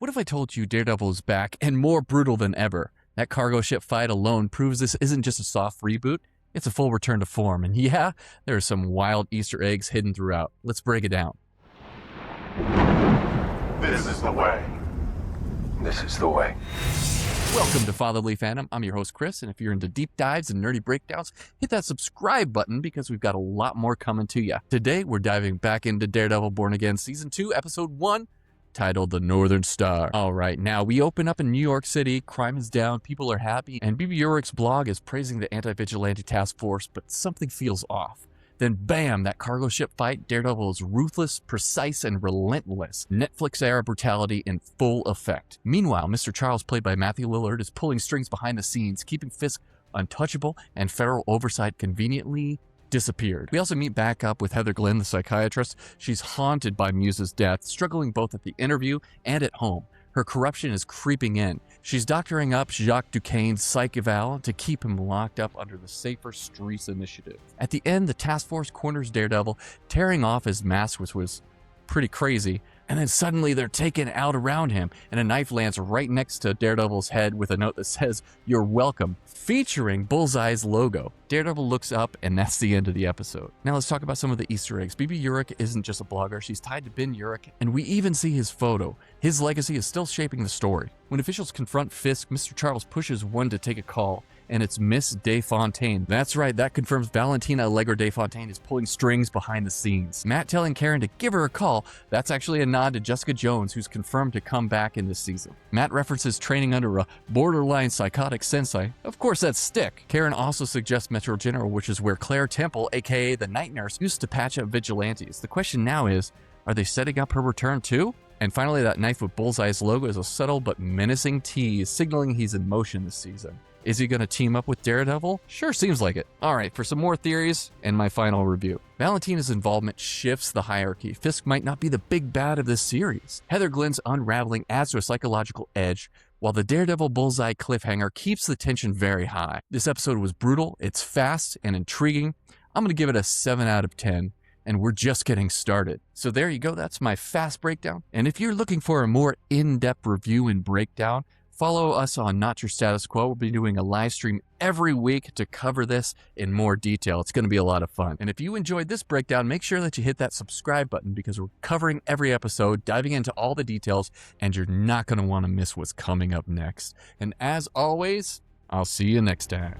What if I told you Daredevil is back and more brutal than ever? That cargo ship fight alone proves this isn't just a soft reboot, it's a full return to form. And yeah, there are some wild Easter eggs hidden throughout. Let's break it down. This is the way. This is the way. Welcome to Fatherly Fandom. I'm your host, Chris, and if you're into deep dives and nerdy breakdowns, hit that subscribe button because we've got a lot more coming to you. Today, we're diving back into Daredevil Born Again Season 2, Episode 1, titled The Northern Star. All right, now we open up in New York City, crime is down, people are happy, and BB Urich's blog is praising the anti-vigilante task force, but something feels off. Then bam, that cargo ship fight, Daredevil is ruthless, precise, and relentless. Netflix-era brutality in full effect. Meanwhile, Mr. Charles, played by Matthew Lillard, is pulling strings behind the scenes, keeping Fisk untouchable, and federal oversight conveniently disappeared. We also meet back up with Heather Glenn, the psychiatrist. She's haunted by Muse's death, struggling both at the interview and at home. Her corruption is creeping in. She's doctoring up Jacques Duquesne's psych eval to keep him locked up under the Safer Streets initiative. At the end, the task force corners Daredevil, tearing off his mask, which was pretty crazy, and then suddenly they're taken out around him, and a knife lands right next to Daredevil's head with a note that says, "You're welcome," featuring Bullseye's logo. Daredevil looks up, and that's the end of the episode. Now let's talk about some of the Easter eggs. BB Urich isn't just a blogger, she's tied to Ben Urich, and we even see his photo. His legacy is still shaping the story. When officials confront Fisk, Mr. Charles pushes one to take a call, and it's Miss de Fontaine. That's right, that confirms Valentina Allegra de Fontaine is pulling strings behind the scenes. Matt telling Karen to give her a call, that's actually a nod to Jessica Jones, who's confirmed to come back in this season. Matt references training under a borderline psychotic sensei. Of course, that's Stick. Karen also suggests Metro General, which is where Claire Temple, aka the Night Nurse, used to patch up vigilantes. The question now is, are they setting up her return too? And finally, that knife with Bullseye's logo is a subtle but menacing tease, signaling he's in motion this season. Is he going to team up with Daredevil? Sure seems like it. Alright, for some more theories and my final review. Valentina's involvement shifts the hierarchy. Fisk might not be the big bad of this series. Heather Glenn's unraveling adds to a psychological edge, while the Daredevil Bullseye cliffhanger keeps the tension very high. This episode was brutal, it's fast and intriguing. I'm going to give it a 7 out of 10. And we're just getting started. So there you go, that's my fast breakdown. And if you're looking for a more in-depth review and breakdown, follow us on Not Your Status Quo. We'll be doing a live stream every week to cover this in more detail. It's going to be a lot of fun. And if you enjoyed this breakdown, make sure that you hit that subscribe button because we're covering every episode, diving into all the details, and you're not going to want to miss what's coming up next. And as always, I'll see you next time.